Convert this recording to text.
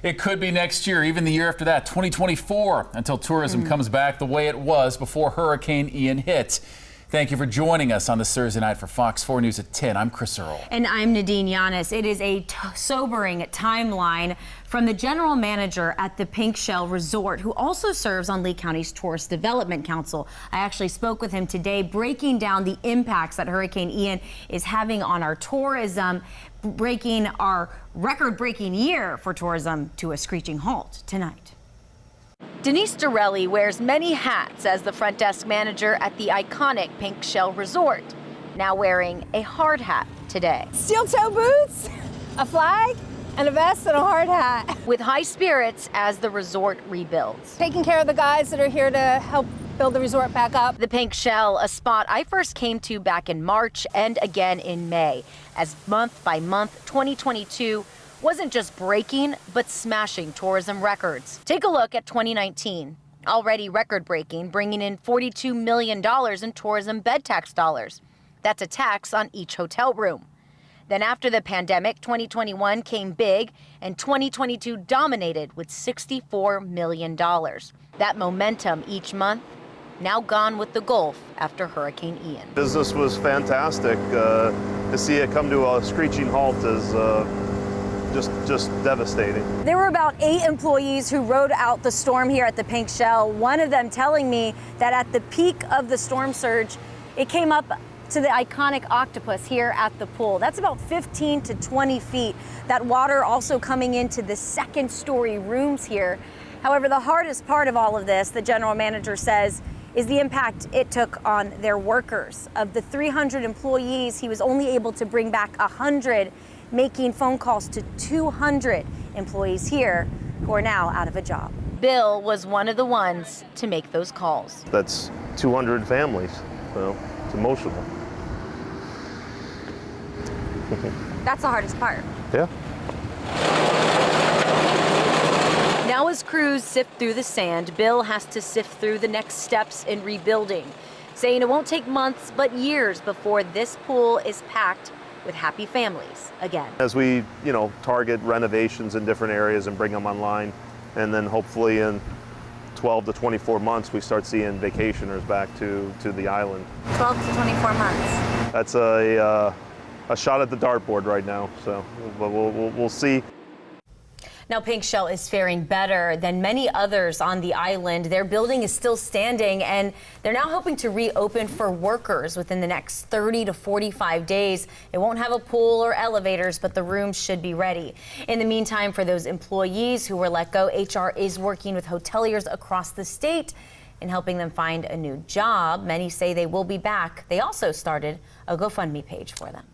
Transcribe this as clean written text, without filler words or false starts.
It could be next year, even the year after that, 2024, until tourism comes back the way it was before Hurricane Ian hit. Thank you for joining us on this Thursday night for Fox 4 News at 10. I'm Chris Earl. And I'm Nadine Yanis. It is a sobering timeline from the general manager at the Pink Shell Resort, who also serves on Lee County's Tourist Development Council. I actually spoke with him today, breaking down the impacts that Hurricane Ian is having on our tourism, breaking our record-breaking year for tourism to a screeching halt tonight. Denise Dorelli wears many hats as the front desk manager at the iconic Pink Shell Resort, now wearing a hard hat today. Steel toe boots, a flag, and a vest and a hard hat. With high spirits as the resort rebuilds. Taking care of the guys that are here to help build the resort back up. The Pink Shell, a spot I first came to back in March and again in May, as month by month 2022 wasn't just breaking, but smashing tourism records. Take a look at 2019. Already record-breaking, bringing in $42 million in tourism bed tax dollars. That's a tax on each hotel room. Then after the pandemic, 2021 came big, and 2022 dominated with $64 million. That momentum each month, now gone with the Gulf after Hurricane Ian. Business was fantastic. To see it come to a screeching halt is just devastating. There were about 8 employees who rode out the storm here at the Pink Shell. One of them telling me that at the peak of the storm surge, it came up to the iconic octopus here at the pool. That's about 15 to 20 feet. That water also coming into the second-story rooms here. However, the hardest part of all of this, the general manager says, is the impact it took on their workers. Of the 300 employees, he was only able to bring back 100, making phone calls to 200 employees here who are now out of a job. Bill was one of the ones to make those calls. That's 200 families, so it's emotional. That's the hardest part. Yeah. Now as crews sift through the sand, Bill has to sift through the next steps in rebuilding, saying it won't take months but years before this pool is packed with happy families again. As we, target renovations in different areas and bring them online, and then hopefully in 12 to 24 months we start seeing vacationers back to the island. 12 to 24 months. That's a shot at the dartboard right now, so we'll see. Now, Pink Shell is faring better than many others on the island. Their building is still standing, and they're now hoping to reopen for workers within the next 30 to 45 days. It won't have a pool or elevators, but the rooms should be ready. In the meantime, for those employees who were let go, HR is working with hoteliers across the state and helping them find a new job. Many say they will be back. They also started a GoFundMe page for them.